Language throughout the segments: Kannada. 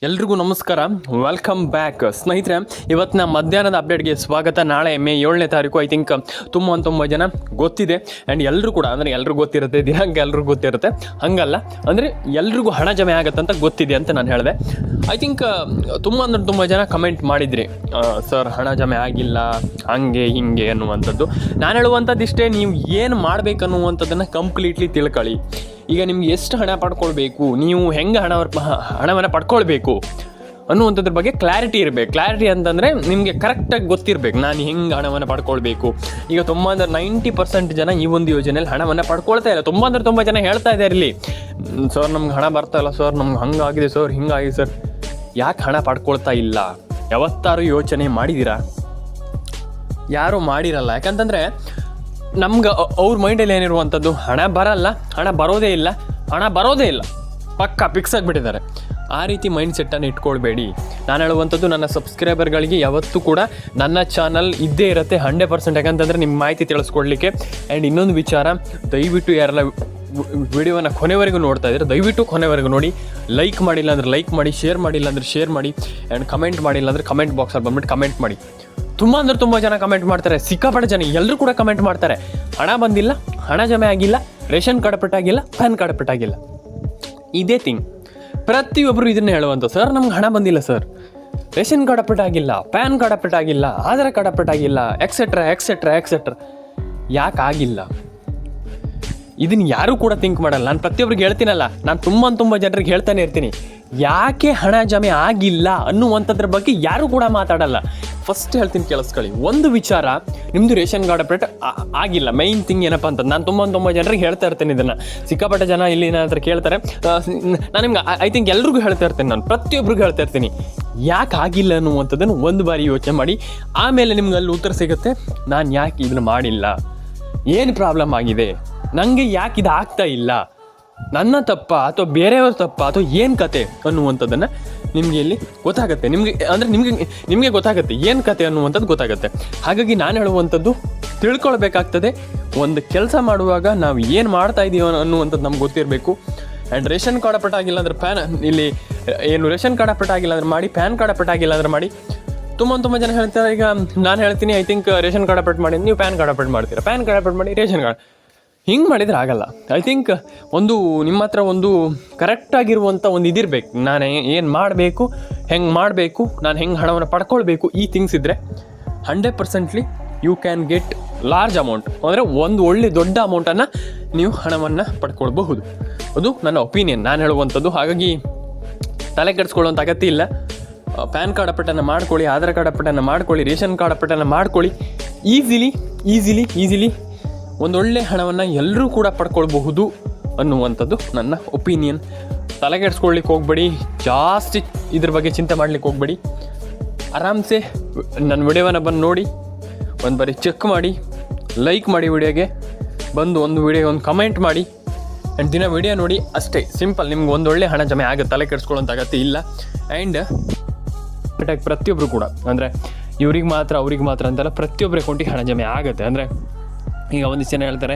ಎಲ್ರಿಗೂ ನಮಸ್ಕಾರ, ವೆಲ್ಕಮ್ ಬ್ಯಾಕ್ ಸ್ನೇಹಿತರೆ. ಇವತ್ತಿನ ಮಧ್ಯಾಹ್ನದ ಅಪ್ಡೇಟ್ಗೆ ಸ್ವಾಗತ. ನಾಳೆ ಮೇ 7ನೇ ತಾರೀಕು. ಐ ಥಿಂಕ್ ತುಂಬ ಜನ ಗೊತ್ತಿದೆ. ಆ್ಯಂಡ್ ಎಲ್ಲರೂ ಕೂಡ ಅಂದರೆ ಎಲ್ರಿಗೂ ಗೊತ್ತಿರುತ್ತೆ, ದಿನಾಂಕ ಎಲ್ರಿಗೂ ಗೊತ್ತಿರುತ್ತೆ, ಹಂಗಲ್ಲ ಅಂದರೆ ಎಲ್ರಿಗೂ ಹಣ ಜಮೆ ಆಗುತ್ತಂತ ಗೊತ್ತಿದೆ ಅಂತ ನಾನು ಹೇಳಿದೆ. ಐ ಥಿಂಕ್ ತುಂಬ ಜನ ಕಮೆಂಟ್ ಮಾಡಿದ್ರಿ, ಸರ್ ಹಣ ಜಮೆ ಆಗಿಲ್ಲ ಹಂಗೆ ಹಿಂಗೆ ಅನ್ನುವಂಥದ್ದು. ನಾನು ಹೇಳುವಂಥದ್ದು ಇಷ್ಟೇ, ನೀವು ಏನು ಮಾಡಬೇಕನ್ನುವಂಥದ್ದನ್ನು ಕಂಪ್ಲೀಟ್ಲಿ ತಿಳ್ಕೊಳ್ಳಿ. ಈಗ ನಿಮ್ಗೆ ಎಷ್ಟು ಹಣ ಪಡ್ಕೊಳ್ಬೇಕು, ನೀವು ಹೆಂಗೆ ಹಣವನ್ನು ಪಡ್ಕೊಳ್ಬೇಕು ಅನ್ನುವಂಥದ್ರ ಬಗ್ಗೆ ಕ್ಲಾರಿಟಿ ಇರಬೇಕು. ಕ್ಲಾರಿಟಿ ಅಂತಂದರೆ ನಿಮಗೆ ಕರೆಕ್ಟಾಗಿ ಗೊತ್ತಿರಬೇಕು, ನಾನು ಹೆಂಗೆ ಹಣವನ್ನು ಪಡ್ಕೊಳ್ಬೇಕು. ಈಗ 90% ಜನ ಈ ಒಂದು ಯೋಜನೆಯಲ್ಲಿ ಹಣವನ್ನು ಪಡ್ಕೊಳ್ತಾ ಇಲ್ಲ. ತುಂಬ ಜನ ಹೇಳ್ತಾ ಇದ್ದಾರೆ ಇಲ್ಲಿ, ಸರ್ ನಮ್ಗೆ ಹಣ ಬರ್ತಾ ಇಲ್ಲ ಸರ್, ನಮ್ಗೆ ಹಂಗಾಗಿದೆ ಸರ್, ಹಿಂಗಾಗಿದೆ ಸರ್. ಯಾಕೆ ಹಣ ಪಡ್ಕೊಳ್ತಾ ಇಲ್ಲ? ಯಾವತ್ತಾರು ಯೋಚನೆ ಮಾಡಿದ್ದೀರಾ? ಯಾರೂ ಮಾಡಿರಲ್ಲ. ಯಾಕಂತಂದರೆ ನಮ್ಗೆ ಅವ್ರ ಮೈಂಡಲ್ಲಿ ಏನಿರುವಂಥದ್ದು, ಹಣ ಬರಲ್ಲ, ಹಣ ಬರೋದೇ ಇಲ್ಲ, ಪಕ್ಕ ಫಿಕ್ಸ್ ಆಗಿಬಿಟ್ಟಿದ್ದಾರೆ. ಆ ರೀತಿ ಮೈಂಡ್ ಸೆಟ್ಟನ್ನು ಇಟ್ಕೊಳ್ಬೇಡಿ. ನಾನು ಹೇಳುವಂಥದ್ದು, ನನ್ನ ಸಬ್ಸ್ಕ್ರೈಬರ್ಗಳಿಗೆ ಯಾವತ್ತೂ ಕೂಡ ನನ್ನ ಚಾನಲ್ ಇದ್ದೇ ಇರುತ್ತೆ 100%. ಯಾಕಂತಂದರೆ ನಿಮ್ಮ ಮಾಹಿತಿ ತಿಳಿಸ್ಕೊಡ್ಲಿಕ್ಕೆ. ಆ್ಯಂಡ್ ಇನ್ನೊಂದು ವಿಚಾರ, ದಯವಿಟ್ಟು ಯಾರೆಲ್ಲ ವಿಡಿಯೋವನ್ನು ಕೊನೆವರೆಗೂ ನೋಡ್ತಾ ಇದ್ದಾರೆ, ದಯವಿಟ್ಟು ಕೊನೆವರೆಗೂ ನೋಡಿ. ಲೈಕ್ ಮಾಡಿಲ್ಲ ಅಂದರೆ ಲೈಕ್ ಮಾಡಿ, ಶೇರ್ ಮಾಡಿಲ್ಲ ಅಂದರೆ ಶೇರ್ ಮಾಡಿ, ಆ್ಯಂಡ್ ಕಮೆಂಟ್ ಮಾಡಿಲ್ಲ ಅಂದರೆ ಕಮೆಂಟ್ ಬಾಕ್ಸಲ್ಲಿ ಬಂದ್ಬಿಟ್ಟು ಕಮೆಂಟ್ ಮಾಡಿ. ತುಂಬ ಜನ ಕಮೆಂಟ್ ಮಾಡ್ತಾರೆ, ಸಿಕ್ಕಾಪಟ್ಟೆ ಜನ, ಎಲ್ಲರೂ ಕೂಡ ಕಮೆಂಟ್ ಮಾಡ್ತಾರೆ, ಹಣ ಬಂದಿಲ್ಲ, ಹಣ ಜಮೆ ಆಗಿಲ್ಲ, ರೇಷನ್ ಕಾರ್ಡ್ ಪೆಟ್ಟಾಗಿಲ್ಲ, ಪ್ಯಾನ್ ಕಾರ್ಡ್ ಪೆಟ್ಟಾಗಿಲ್ಲ. ಇದೇ ಥಿಂಗ್ ಪ್ರತಿಯೊಬ್ಬರು ಇದನ್ನೇ ಹೇಳುವಂಥ, ಸರ್ ನಮ್ಗೆ ಹಣ ಬಂದಿಲ್ಲ ಸರ್, ರೇಷನ್ ಕಾರ್ಡ್ ಪೆಟ್ಟಾಗಿಲ್ಲ, ಪ್ಯಾನ್ ಕಾರ್ಡ್ ಪೆಟ್ಟಾಗಿಲ್ಲ, ಆಧಾರ್ ಕಾರ್ಡ್ ಪೆಟ್ಟಾಗಿಲ್ಲ, ಎಕ್ಸೆಟ್ರಾ. ಯಾಕೆ ಆಗಿಲ್ಲ? ಇದನ್ನು ಯಾರೂ ಕೂಡ ಥಿಂಕ್ ಮಾಡಲ್ಲ. ನಾನು ಪ್ರತಿಯೊಬ್ಬರಿಗೆ ಹೇಳ್ತೀನಲ್ಲ, ನಾನು ತುಂಬ ಜನರಿಗೆ ಹೇಳ್ತಾನೆ ಇರ್ತೀನಿ, ಯಾಕೆ ಹಣ ಜಮೆ ಆಗಿಲ್ಲ ಅನ್ನುವಂಥದ್ರ ಬಗ್ಗೆ ಯಾರೂ ಕೂಡ ಮಾತಾಡಲ್ಲ. ಫಸ್ಟ್ ಹೇಳ್ತೀನಿ, ಕೇಳಿಸ್ಕೊಳ್ಳಿ. ಒಂದು ವಿಚಾರ, ನಿಮ್ಮದು ರೇಷನ್ ಕಾರ್ಡ್ ಅಪ್ಡೇಟ್ ಆಗಿಲ್ಲ. ಮೈನ್ ಥಿಂಗ್ ಏನಪ್ಪ ಅಂತ ನಾನು ತುಂಬ ಜನರಿಗೆ ಹೇಳ್ತಾ ಇರ್ತೇನೆ. ಇದನ್ನು ಸಿಕ್ಕಾಪಟ್ಟೆ ಜನ ಇಲ್ಲಿ ನನ್ನ ಹತ್ರ ಕೇಳ್ತಾರೆ. ನಾನು ನಿಮ್ಗೆ ಐ ಥಿಂಕ್ ಎಲ್ರಿಗೂ ಹೇಳ್ತಾ ಇರ್ತೇನೆ, ನಾನು ಪ್ರತಿಯೊಬ್ಬರಿಗೂ ಹೇಳ್ತಾ ಇರ್ತೀನಿ, ಯಾಕೆ ಆಗಿಲ್ಲ ಅನ್ನುವಂಥದ್ದನ್ನು ಒಂದು ಬಾರಿ ಯೋಚನೆ ಮಾಡಿ. ಆಮೇಲೆ ನಿಮ್ಗೆ ಅಲ್ಲಿ ಉತ್ತರ ಸಿಗುತ್ತೆ, ನಾನು ಯಾಕೆ ಇದನ್ನು ಮಾಡಿಲ್ಲ, ಏನು ಪ್ರಾಬ್ಲಮ್ ಆಗಿದೆ, ನನಗೆ ಯಾಕೆ ಇದು ಆಗ್ತಾ ಇಲ್ಲ, ನನ್ನ ತಪ್ಪ ಅಥವಾ ಬೇರೆಯವ್ರ ತಪ್ಪ ಅಥವಾ ಏನು ಕತೆ ಅನ್ನುವಂಥದ್ದನ್ನು ನಿಮಗೆ ಇಲ್ಲಿ ಗೊತ್ತಾಗುತ್ತೆ. ನಿಮಗೆ ಗೊತ್ತಾಗುತ್ತೆ ಏನು ಕತೆ ಅನ್ನುವಂಥದ್ದು ಗೊತ್ತಾಗುತ್ತೆ. ಹಾಗಾಗಿ ನಾನು ಹೇಳುವಂಥದ್ದು ತಿಳ್ಕೊಳ್ಬೇಕಾಗ್ತದೆ. ಒಂದು ಕೆಲಸ ಮಾಡುವಾಗ ನಾವು ಏನು ಮಾಡ್ತಾ ಇದ್ದೀವಿ ಅನ್ನುವಂಥದ್ದು ನಮ್ಗೆ ಗೊತ್ತಿರಬೇಕು. ಆ್ಯಂಡ್ ರೇಷನ್ ಕಾರ್ಡ್ ಪೆಟ್ಟಾಗಿಲ್ಲ ಅಂದರೆ ರೇಷನ್ ಕಾರ್ಡ್ ಪೆಟ್ಟಾಗಿಲ್ಲ ಅಂದರೆ ಮಾಡಿ, ಪ್ಯಾನ್ ಕಾರ್ಡ್ ಪೆಟ್ಟಾಗಿಲ್ಲ ಅಂದರೆ ಮಾಡಿ. ತುಂಬ ಜನ ಹೇಳ್ತಾರೆ. ಈಗ ನಾನು ಹೇಳ್ತೀನಿ, I think ration card update ಮಾಡಿ, ನೀವು ಪ್ಯಾನ್ ಕಾರ್ಡ್ ಅಪ್ಡೇಟ್ ಮಾಡ್ತೀರಾ, ಪ್ಯಾನ್ ಕಾರ್ಡ್ ಅಪ್ಡೇಟ್ ಮಾಡಿ, ರೇಷನ್ ಕಾರ್ಡ್ ಹಿಂಗೆ ಮಾಡಿದರೆ ಆಗಲ್ಲ. ಐ ಥಿಂಕ್ ನಿಮ್ಮ ಹತ್ರ ಒಂದು ಕರೆಕ್ಟಾಗಿರುವಂಥ ಒಂದು ಇದಿರಬೇಕು, ನಾನು ಏನು ಮಾಡಬೇಕು, ಹೆಂಗೆ ಮಾಡಬೇಕು, ನಾನು ಹೆಂಗೆ ಹಣವನ್ನು ಪಡ್ಕೊಳ್ಬೇಕು. ಈ ಥಿಂಗ್ಸ್ ಇದ್ದರೆ 100% you can get large amount, ಅಂದರೆ ಒಂದು ಒಳ್ಳೆ ದೊಡ್ಡ ಅಮೌಂಟನ್ನು ನೀವು ಹಣವನ್ನು ಪಡ್ಕೊಳ್ಬಹುದು. ಅದು ನನ್ನ ಒಪಿನಿಯನ್, ನಾನು ಹೇಳುವಂಥದ್ದು. ಹಾಗಾಗಿ ತಲೆ ಕೆಡಿಸ್ಕೊಳ್ಳುವಂಥ ಅಗತ್ಯ ಇಲ್ಲ. ಪ್ಯಾನ್ ಕಾರ್ಡ್ ಅಪ್ಡೇಟನ್ನು ಮಾಡ್ಕೊಳ್ಳಿ, ಆಧಾರ್ ಕಾರ್ಡ್ ಅಪ್ಡೇಟನ್ನು ಮಾಡ್ಕೊಳ್ಳಿ, ರೇಷನ್ ಕಾರ್ಡ್ ಅಪ್ಡೇಟನ್ನು ಮಾಡ್ಕೊಳ್ಳಿ. ಈಸಿಲಿ ಒಂದೊಳ್ಳೆ ಹಣವನ್ನು ಎಲ್ಲರೂ ಕೂಡ ಪಡ್ಕೊಳ್ಬಹುದು ಅನ್ನುವಂಥದ್ದು ನನ್ನ ಒಪಿನಿಯನ್. ತಲೆಗೆಡ್ಸ್ಕೊಳ್ಲಿಕ್ಕೆ ಹೋಗಬೇಡಿ, ಜಾಸ್ತಿ ಇದ್ರ ಬಗ್ಗೆ ಚಿಂತೆ ಮಾಡಲಿಕ್ಕೆ ಹೋಗಬೇಡಿ. ಆರಾಮ್ಸೆ ನನ್ನ ವಿಡಿಯೋವನ್ನು ಬಂದು ನೋಡಿ, ಒಂದು ಬಾರಿ ಚೆಕ್ ಮಾಡಿ, ಲೈಕ್ ಮಾಡಿ, ವಿಡಿಯೋಗೆ ಬಂದು ಒಂದು ಕಮೆಂಟ್ ಮಾಡಿ, ಆ್ಯಂಡ್ ದಿನ ವಿಡಿಯೋ ನೋಡಿ. ಅಷ್ಟೇ ಸಿಂಪಲ್. ನಿಮ್ಗೆ ಒಂದೊಳ್ಳೆ ಹಣ ಜಮೆ ಆಗುತ್ತೆ, ತಲೆ ಕೆಡಿಸ್ಕೊಳ್ಳೋಂಥ ಅಗತ್ಯ ಇಲ್ಲ. ಆ್ಯಂಡ್ ಪ್ರತಿಯೊಬ್ಬರು ಕೂಡ, ಅಂದರೆ ಅವ್ರಿಗೆ ಮಾತ್ರ ಅಂತೆಲ್ಲ ಪ್ರತಿಯೊಬ್ಬರ ಅಕೌಂಟಿಗೆ ಹಣ ಜಮೆ ಆಗುತ್ತೆ. ಅಂದರೆ ಈಗ ಒಂದಿಷ್ಟು ಜನ ಹೇಳ್ತಾರೆ,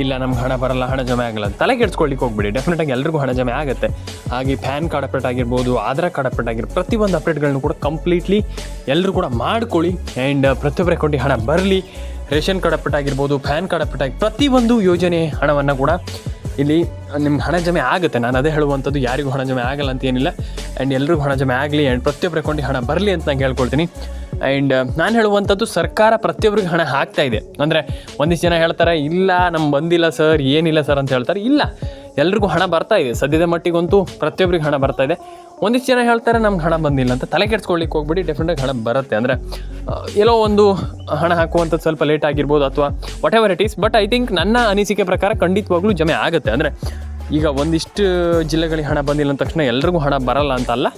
ಇಲ್ಲ ನಮ್ಗೆ ಹಣ ಬರಲ್ಲ, ಹಣ ಜಮೆ ಆಗಲ್ಲ ಅಂತ ತಲೆ ಕೆಡಿಸ್ಕೊಳ್ಳಿಕ್ಕೆ ಹೋಗ್ಬಿಡಿ. ಡೆಫಿನೆಟಾಗಿ ಎಲ್ರಿಗೂ ಹಣ ಜಮೆ ಆಗುತ್ತೆ. ಹಾಗೆ ಪ್ಯಾನ್ ಕಾರ್ಡ್ ಅಪ್ಡೇಟ್ ಆಗಿರ್ಬೋದು, ಆಧಾರ್ ಕಾರ್ಡ್ ಅಪ್ಡೇಟ್ ಆಗಿರ್ಬೋದು, ಪ್ರತಿಯೊಂದು ಅಪ್ಡೇಟ್ಗಳನ್ನು ಕೂಡ ಕಂಪ್ಲೀಟ್ಲಿ ಎಲ್ಲರೂ ಕೂಡ ಮಾಡ್ಕೊಳ್ಳಿ. ಆ್ಯಂಡ್ ಪ್ರತಿಯೊಬ್ಬರ ಅಕೌಂಟಿಗೆ ಹಣ ಬರಲಿ. ರೇಷನ್ ಕಾರ್ಡ್ ಅಪ್ಡೇಟ್ ಆಗಿರ್ಬೋದು, ಪ್ಯಾನ್ ಕಾರ್ಡ್ ಅಪ್ಡೇಟ್ ಪ್ರತಿಯೊಂದು ಯೋಜನೆ ಹಣವನ್ನು ಕೂಡ ಇಲ್ಲಿ ನಿಮ್ಗೆ ಹಣ ಜಮೆ ಆಗುತ್ತೆ. ನಾನು ಅದೇ ಹೇಳುವಂಥದ್ದು, ಯಾರಿಗೂ ಹಣ ಜಮೆ ಆಗಲ್ಲ ಅಂತ ಏನಿಲ್ಲ. ಆ್ಯಂಡ್ ಎಲ್ರಿಗೂ ಹಣ ಜಮೆ ಆಗಲಿ, ಆ್ಯಂಡ್ ಪ್ರತಿಯೊಬ್ಬರ ಅಕೌಂಟಿಗೆ ಹಣ ಬರಲಿ ಅಂತ ನಾನು ಹೇಳ್ಕೊಳ್ತೀನಿ. ಆ್ಯಂಡ್ ನಾನು ಹೇಳುವಂಥದ್ದು, ಸರ್ಕಾರ ಪ್ರತಿಯೊಬ್ಬರಿಗೆ ಹಣ ಹಾಕ್ತಾ ಇದೆ. ಅಂದರೆ ಒಂದಿಷ್ಟು ಜನ ಹೇಳ್ತಾರೆ, ಇಲ್ಲ ನಮ್ಗೆ ಬಂದಿಲ್ಲ ಸರ್, ಏನಿಲ್ಲ ಸರ್ ಅಂತ ಹೇಳ್ತಾರೆ. ಇಲ್ಲ, ಎಲ್ರಿಗೂ ಹಣ ಬರ್ತಾ ಇದೆ. ಸದ್ಯದ ಮಟ್ಟಿಗಂತೂ ಪ್ರತಿಯೊಬ್ಬರಿಗೆ ಹಣ ಬರ್ತಾ ಇದೆ. ಒಂದಿಷ್ಟು ಜನ ಹೇಳ್ತಾರೆ ನಮ್ಗೆ ಹಣ ಬಂದಿಲ್ಲ ಅಂತ. ತಲೆ ಕೆಡಿಸ್ಕೊಳ್ಳಿಕ್ಕೆ ಹೋಗ್ಬಿಡಿ, ಡೆಫಿನೆಟಾಗಿ ಹಣ ಬರುತ್ತೆ. ಅಂದರೆ ಎಲ್ಲೋ ಒಂದು ಹಣ ಹಾಕುವಂಥದ್ದು ಸ್ವಲ್ಪ ಲೇಟ್ ಆಗಿರ್ಬೋದು ಅಥವಾ what ever it is. But I think ನನ್ನ ಅನಿಸಿಕೆ ಪ್ರಕಾರ ಖಂಡಿತವಾಗ್ಲೂ ಜಮೆ ಆಗುತ್ತೆ. ಅಂದರೆ ಈಗ ಒಂದಿಷ್ಟು ಜಿಲ್ಲೆಗಳಿಗೆ ಹಣ ಬಂದಿಲ್ಲ ಅಂದ ತಕ್ಷಣ ಎಲ್ರಿಗೂ ಹಣ ಬರಲ್ಲ ಅಂತ ಅಲ್ಲ,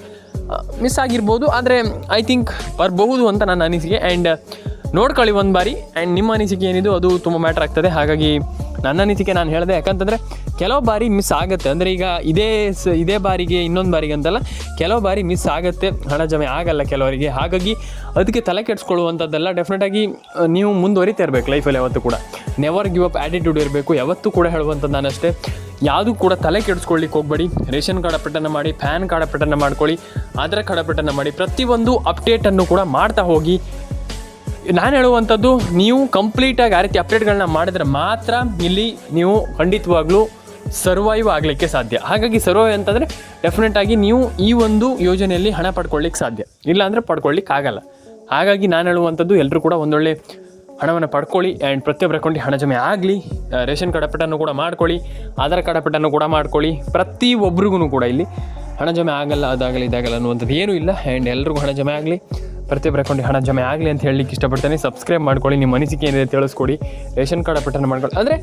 ಮಿಸ್ ಆಗಿರ್ಬೋದು. ಆದರೆ ಐ ಥಿಂಕ್ ಬರಬಹುದು ಅಂತ ನನ್ನ ಅನಿಸಿಕೆ. ಆ್ಯಂಡ್ ನೋಡ್ಕೊಳ್ಳಿ ಒಂದು ಬಾರಿ. ಆ್ಯಂಡ್ ನಿಮ್ಮ ಅನಿಸಿಕೆ ಏನಿದು ಅದು ತುಂಬ ಮ್ಯಾಟ್ರ್ ಆಗ್ತದೆ. ಹಾಗಾಗಿ ನನ್ನ ಅನಿಸಿಕೆ ನಾನು ಹೇಳಿದೆ. ಯಾಕಂತಂದರೆ ಕೆಲವು ಬಾರಿ ಮಿಸ್ ಆಗುತ್ತೆ. ಅಂದರೆ ಈಗ ಇದೇ ಬಾರಿಗೆ ಇನ್ನೊಂದು ಬಾರಿಗೆ ಅಂತಲ್ಲ, ಕೆಲವು ಬಾರಿ ಮಿಸ್ ಆಗುತ್ತೆ, ಹಣ ಜಮೆ ಆಗಲ್ಲ ಕೆಲವರಿಗೆ. ಹಾಗಾಗಿ ಅದಕ್ಕೆ ತಲೆ ಕೆಡಿಸ್ಕೊಳ್ಳುವಂಥದ್ದೆಲ್ಲ. ಡೆಫಿನೆಟಾಗಿ ನೀವು ಮುಂದುವರಿತಾ ಇರಬೇಕು ಲೈಫಲ್ಲಿ. ಯಾವತ್ತೂ ಕೂಡ ನೆವರ್ ಗಿವ್ ಅಪ್ ಆ್ಯಟಿಟ್ಯೂಡ್ ಇರಬೇಕು. ಯಾವತ್ತೂ ಕೂಡ ಹೇಳುವಂಥದ್ದು ನಾನಷ್ಟೇ, ಯಾವುದು ಕೂಡ ತಲೆ ಕೆಡಿಸ್ಕೊಳ್ಳಿಕ್ಕೆ ಹೋಗಬೇಡಿ. ರೇಷನ್ ಕಾರ್ಡ್ ಅಪ್ಡೇಟನ್ನು ಮಾಡಿ, ಪ್ಯಾನ್ ಕಾರ್ಡ್ ಅಪ್ಡೇಟನ್ನು ಮಾಡ್ಕೊಳ್ಳಿ, ಆಧಾರ್ ಕಾರ್ಡ್ ಅಪ್ಡೇಟನ್ನು ಮಾಡಿ, ಪ್ರತಿಯೊಂದು ಅಪ್ಡೇಟನ್ನು ಕೂಡ ಮಾಡ್ತಾ ಹೋಗಿ. ನಾನು ಹೇಳುವಂಥದ್ದು, ನೀವು ಕಂಪ್ಲೀಟಾಗಿ ಆ ರೀತಿ ಅಪ್ಡೇಟ್ಗಳನ್ನ ಮಾಡಿದ್ರೆ ಮಾತ್ರ ಇಲ್ಲಿ ನೀವು ಖಂಡಿತವಾಗ್ಲೂ ಸರ್ವೈವ್ ಆಗಲಿಕ್ಕೆ ಸಾಧ್ಯ. ಹಾಗಾಗಿ ಸರ್ವೈವ್ ಅಂತಂದರೆ ಡೆಫಿನೆಟಾಗಿ ನೀವು ಈ ಒಂದು ಯೋಜನೆಯಲ್ಲಿ ಹಣ ಪಡ್ಕೊಳ್ಳಿಕ್ಕೆ ಸಾಧ್ಯ, ಇಲ್ಲಾಂದರೆ ಪಡ್ಕೊಳ್ಳಿಕ್ಕೆ ಆಗಲ್ಲ. ಹಾಗಾಗಿ ನಾನು ಹೇಳುವಂಥದ್ದು, ಎಲ್ಲರೂ ಕೂಡ ಒಂದೊಳ್ಳೆ ಹಣವನ್ನು ಪಡ್ಕೊಳ್ಳಿ ಆ್ಯಂಡ್ ಪ್ರತಿಯೊಬ್ಬರ ಅಕೌಂಟಿಗೆ ಹಣ ಜಮೆ ಆಗಲಿ. ರೇಷನ್ ಕಾರ್ಡ್ ಅಪ್ಡೇಟನ್ನು ಕೂಡ ಮಾಡ್ಕೊಳ್ಳಿ, ಆಧಾರ್ ಕಾರ್ಡ್ ಅಪ್ಡೇಟನ್ನು ಕೂಡ ಮಾಡ್ಕೊಳ್ಳಿ. ಪ್ರತಿಯೊಬ್ಬರಿಗೂ ಕೂಡ ಇಲ್ಲಿ ಹಣ ಜಮೆ ಆಗಲ್ಲ, ಅದಾಗಲಿ ಇದಾಗಲ್ಲ ಅನ್ನುವಂಥದ್ದು ಏನೂ ಇಲ್ಲ. ಆ್ಯಂಡ್ ಎಲ್ರಿಗೂ ಹಣ ಜಮೆ ಆಗಲಿ, ಪ್ರತಿಯೊಬ್ಬರ ಅಕೌಂಟಿಗೆ ಹಣ ಜಮೆ ಆಗಲಿ ಅಂತ ಹೇಳಲಿಕ್ಕೆ ಇಷ್ಟಪಡ್ತೇನೆ. ಸಬ್ಸ್ಕ್ರೈಬ್ ಮಾಡ್ಕೊಳ್ಳಿ, ನಿಮ್ಮ ಅನಿಸಿಕೆ ಏನಿದೆ ತಿಳಿಸ್ಕೊಡಿ. ರೇಷನ್ ಕಾರ್ಡ್ ಅಪ್ಡೇಟನ್ನು ಮಾಡ್ಕೊಳ್ಳಿ, ಅಂದರೆ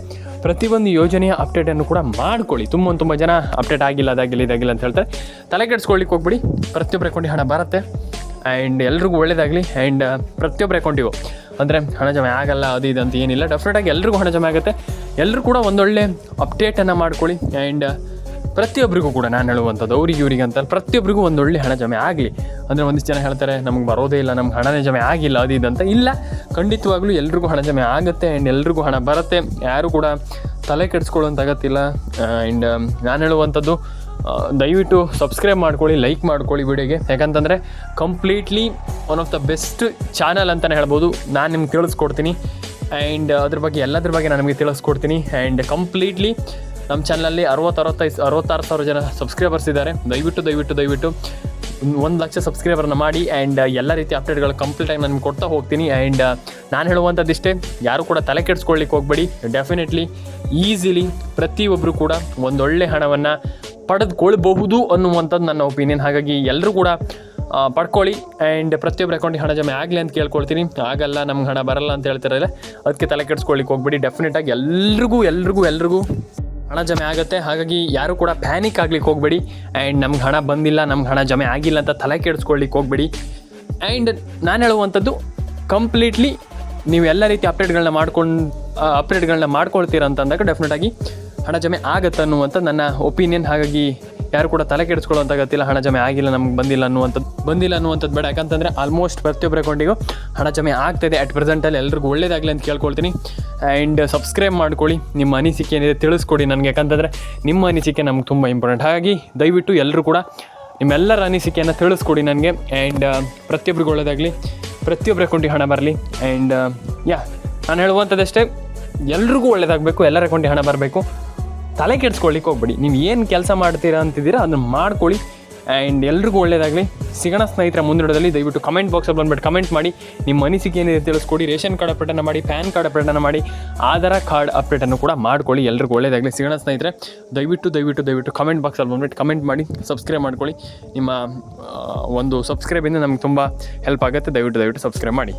ಪ್ರತಿಯೊಂದು ಯೋಜನೆಯ ಅಪ್ಡೇಟನ್ನು ಕೂಡ ಮಾಡ್ಕೊಳ್ಳಿ. ತುಂಬ ಜನ ಅಪ್ಡೇಟ್ ಆಗಿಲ್ಲ, ಅದಾಗಿಲ್ಲ ಅಂತ ಹೇಳ್ತಾರೆ. ತಲೆ ಕೆಡಿಸ್ಕೊಳ್ಳಿಕ್ಕೆ ಹೋಗ್ಬಿಡಿ. ಪ್ರತಿಯೊಬ್ಬರ ಅಕೌಂಟಿಗೆ ಹಣ ಬರುತ್ತೆ ಆ್ಯಂಡ್ ಎಲ್ರಿಗೂ ಒಳ್ಳೆಯದಾಗಲಿ. ಆ್ಯಂಡ್ ಪ್ರತಿಯೊಬ್ಬರ ಅಕೌಂಟಿಗೂ ಅಂದರೆ ಹಣ ಜಮೆ ಆಗಲ್ಲ ಅದು ಇದು ಅಂತ ಏನಿಲ್ಲ, ಡೆಫಿನೆಟಾಗಿ ಎಲ್ರಿಗೂ ಹಣ ಜಮೆ ಆಗುತ್ತೆ. ಎಲ್ಲರೂ ಕೂಡ ಒಂದೊಳ್ಳೆ ಅಪ್ಡೇಟನ್ನು ಮಾಡ್ಕೊಳ್ಳಿ. ಆ್ಯಂಡ್ ಪ್ರತಿಯೊಬ್ಬರಿಗೂ ಕೂಡ ನಾನು ಹೇಳುವಂಥದ್ದು, ಅವ್ರಿಗೆ ಇವ್ರಿಗೆ ಅಂತ ಪ್ರತಿಯೊಬ್ಬರಿಗೂ ಒಂದೊಳ್ಳೆ ಹಣ ಜಮೆ ಆಗಲಿ. ಅಂದರೆ ಒಂದಿಷ್ಟು ಜನ ಹೇಳ್ತಾರೆ ನಮಗೆ ಬರೋದೇ ಇಲ್ಲ, ನಮ್ಗೆ ಹಣನೇ ಜಮೆ ಆಗಿಲ್ಲ ಅದು ಇದು ಅಂತ. ಇಲ್ಲ, ಖಂಡಿತವಾಗ್ಲೂ ಎಲ್ರಿಗೂ ಹಣ ಜಮೆ ಆಗುತ್ತೆ ಆ್ಯಂಡ್ ಎಲ್ರಿಗೂ ಹಣ ಬರುತ್ತೆ. ಯಾರು ಕೂಡ ತಲೆ ಕೆಡಿಸ್ಕೊಳ್ಳೋಂಥ ಅಗತ್ತಿಲ್ಲ. ಆ್ಯಂಡ್ ನಾನು ಹೇಳುವಂಥದ್ದು, ದಯವಿಟ್ಟು ಸಬ್ಸ್ಕ್ರೈಬ್ ಮಾಡ್ಕೊಳ್ಳಿ, ಲೈಕ್ ಮಾಡ್ಕೊಳ್ಳಿ ವಿಡಿಯೋಗೆ. ಯಾಕಂತಂದರೆ completely one of the best channel ಅಂತಲೇ ಹೇಳ್ಬೋದು. ನಾನು ನಿಮ್ಗೆ ತಿಳಿಸ್ಕೊಡ್ತೀನಿ ಆ್ಯಂಡ್ ಅದ್ರ ಬಗ್ಗೆ ಎಲ್ಲದ್ರ ಬಗ್ಗೆ ನಾನು ನಿಮಗೆ ತಿಳಿಸ್ಕೊಡ್ತೀನಿ. ಆ್ಯಂಡ್ ಕಂಪ್ಲೀಟ್ಲಿ ನಮ್ಮ ಚಾನಲಲ್ಲಿ 66 ಸಾವಿರ ಜನ ಸಬ್ಸ್ಕ್ರೈಬರ್ಸ್ ಇದ್ದಾರೆ. ದಯವಿಟ್ಟು 1 ಲಕ್ಷ ಸಬ್ಸ್ಕ್ರೈಬರ್ನ ಮಾಡಿ. ಆ್ಯಂಡ್ ಎಲ್ಲ ರೀತಿ ಅಪ್ಡೇಟ್ಗಳು ಕಂಪ್ಲೀಟಾಗಿ ನಾನು ಕೊಡ್ತಾ ಹೋಗ್ತೀನಿ. ಆ್ಯಂಡ್ ನಾನು ಹೇಳುವಂಥದ್ದಿಷ್ಟೇ, ಯಾರು ಕೂಡ ತಲೆ ಕೆಡಿಸ್ಕೊಳ್ಳಿಕ್ಕೆ ಹೋಗಬೇಡಿ. ಡೆಫಿನೆಟ್ಲಿ ಈಸಿಲಿ ಪ್ರತಿಯೊಬ್ಬರು ಕೂಡ ಒಂದೊಳ್ಳೆ ಹಣವನ್ನು ಪಡೆದುಕೊಳ್ಬಹುದು ಅನ್ನುವಂಥದ್ದು ನನ್ನ ಒಪಿನಿಯನ್. ಹಾಗಾಗಿ ಎಲ್ಲರೂ ಕೂಡ ಪಡ್ಕೊಳ್ಳಿ ಆ್ಯಂಡ್ ಪ್ರತಿಯೊಬ್ಬರ ಅಕೌಂಟಿಗೆ ಹಣ ಜಮೆ ಆಗಲಿ ಅಂತ ಕೇಳ್ಕೊಳ್ತೀನಿ. ಆಗಲ್ಲ, ನಮ್ಗೆ ಹಣ ಬರಲ್ಲ ಅಂತ ಹೇಳ್ತಾರಲ್ಲ, ಅದಕ್ಕೆ ತಲೆ ಕೆಡಿಸ್ಕೊಳ್ಳಿಕ್ಕೆ ಹೋಗ್ಬೇಡಿ. ಡೆಫಿನೆಟಾಗಿ ಎಲ್ರಿಗೂ ಹಣ ಜಮೆ ಆಗುತ್ತೆ. ಹಾಗಾಗಿ ಯಾರು ಕೂಡ ಪ್ಯಾನಿಕ್ ಆಗ್ಲಿಕ್ಕೆ ಹೋಗಬೇಡಿ. ಆ್ಯಂಡ್ ನಮ್ಗೆ ಹಣ ಬಂದಿಲ್ಲ, ನಮ್ಗೆ ಹಣ ಜಮೆ ಆಗಿಲ್ಲ ಅಂತ ತಲೆ ಕೆಡಿಸ್ಕೊಳ್ಳಿಕ್ಕೆ ಹೋಗಬೇಡಿ. ಆ್ಯಂಡ್ ನಾನು ಹೇಳುವಂಥದ್ದು, ಕಂಪ್ಲೀಟ್ಲಿ ನೀವು ಎಲ್ಲ ರೀತಿ ಅಪ್ಡೇಟ್ಗಳನ್ನ ಮಾಡ್ಕೊಳ್ತೀರ ಅಂತಂದಾಗ ಡೆಫಿನೆಟಾಗಿ ಹಣ ಜಮೆ ಆಗುತ್ತೆ ಅನ್ನುವಂಥ ನನ್ನ ಒಪಿನಿಯನ್. ಹಾಗಾಗಿ ಯಾರು ಕೂಡ ತಲೆ ಕೆಡಿಸ್ಕೊಳ್ಳೋಂಥ ಗೊತ್ತಿಲ್ಲ, ಹಣ ಜಮೆ ಆಗಿಲ್ಲ, ನಮ್ಗೆ ಬಂದಿಲ್ಲ ಅನ್ನುವಂಥದ್ದು ಬೇಡ. ಯಾಕಂತಂದರೆ ಆಲ್ಮೋಸ್ಟ್ ಪ್ರತಿಯೊಬ್ಬರ ಅಕೌಂಟಿಗೂ ಹಣ ಜಮೆ ಆಗ್ತಾಯಿದೆ ಅಟ್ ಪ್ರೆಸೆಂಟಲ್ಲಿ. ಎಲ್ರಿಗೂ ಒಳ್ಳೇದಾಗಲಿ ಅಂತ ಕೇಳ್ಕೊಳ್ತೀನಿ. ಆ್ಯಂಡ್ ಸಬ್ಸ್ಕ್ರೈಬ್ ಮಾಡ್ಕೊಳ್ಳಿ, ನಿಮ್ಮ ಅನಿಸಿಕೆ ಏನಿದೆ ತಿಳಿಸ್ಕೊಡಿ ನನಗೆ. ಯಾಕಂತಂದರೆ ನಿಮ್ಮ ಅನಿಸಿಕೆ ನಮ್ಗೆ ತುಂಬ ಇಂಪಾರ್ಟೆಂಟ್. ಹಾಗಾಗಿ ದಯವಿಟ್ಟು ಎಲ್ಲರೂ ಕೂಡ ನಿಮ್ಮೆಲ್ಲರ ಅನಿಸಿಕೆಯನ್ನು ತಿಳಿಸ್ಕೊಡಿ ನನಗೆ. ಆ್ಯಂಡ್ ಪ್ರತಿಯೊಬ್ಬರಿಗೂ ಒಳ್ಳೇದಾಗಲಿ, ಪ್ರತಿಯೊಬ್ಬರ ಅಕೌಂಟಿಗೆ ಹಣ ಬರಲಿ. ಆ್ಯಂಡ್ ನಾನು ಹೇಳುವಂಥದ್ದಷ್ಟೇ, ಎಲ್ರಿಗೂ ಒಳ್ಳೇದಾಗಬೇಕು, ಎಲ್ಲರ ಅಕೌಂಟಿಗೆ ಹಣ ಬರಬೇಕು. ತಲೆ ಕೆಡಿಸ್ಕೊಳ್ಳಿಕ್ಕೆ ಹೋಗ್ಬೇಡಿ. ನೀವು ಏನು ಕೆಲಸ ಮಾಡ್ತೀರಾ ಅಂತಿದ್ದೀರಾ ಅದನ್ನು ಮಾಡ್ಕೊಳ್ಳಿ. ಆ್ಯಂಡ್ ಎಲ್ರಿಗೂ ಒಳ್ಳೇದಾಗಲಿ. ಸಿಗೋಣ ಸ್ನೇಹಿತರ ಮುಂದಿಡೋದಲ್ಲಿ. ದಯವಿಟ್ಟು ಕಮೆಂಟ್ ಬಾಕ್ಸಲ್ಲಿ ಬಂದುಬಿಟ್ಟು ಕಮೆಂಟ್ ಮಾಡಿ, ನಿಮ್ಮ ಅನಿಸಿಕೆ ಏನಿದೆ ತಿಳಿಸ್ಕೊಡಿ. ರೇಷನ್ ಕಾರ್ಡ್ ಅಪ್ಡೇಟನ್ನು ಮಾಡಿ, ಪ್ಯಾನ್ ಕಾರ್ಡ್ ಅಪ್ಡೇಟನ್ನು ಮಾಡಿ, ಆಧಾರ್ ಕಾರ್ಡ್ ಅಪ್ಡೇಟನ್ನು ಕೂಡ ಮಾಡ್ಕೊಳ್ಳಿ. ಎಲ್ರಿಗೂ ಒಳ್ಳೇದಾಗಲಿ. ಸಿಗೋಣ ಸ್ನೇಹಿತರೆ. ದಯವಿಟ್ಟು ಕಮೆಂಟ್ ಬಾಕ್ಸಲ್ಲಿ ಬಂದುಬಿಟ್ಟು ಕಮೆಂಟ್ ಮಾಡಿ, ಸಬ್ಸ್ಕ್ರೈಬ್ ಮಾಡ್ಕೊಳ್ಳಿ. ನಿಮ್ಮ ಒಂದು ಸಬ್ಸ್ಕ್ರೈಬಿಂದ ನಮಗೆ ತುಂಬ ಹೆಲ್ಪ್ ಆಗುತ್ತೆ. ದಯವಿಟ್ಟು ಸಬ್ಸ್ಕ್ರೈಬ್ ಮಾಡಿ.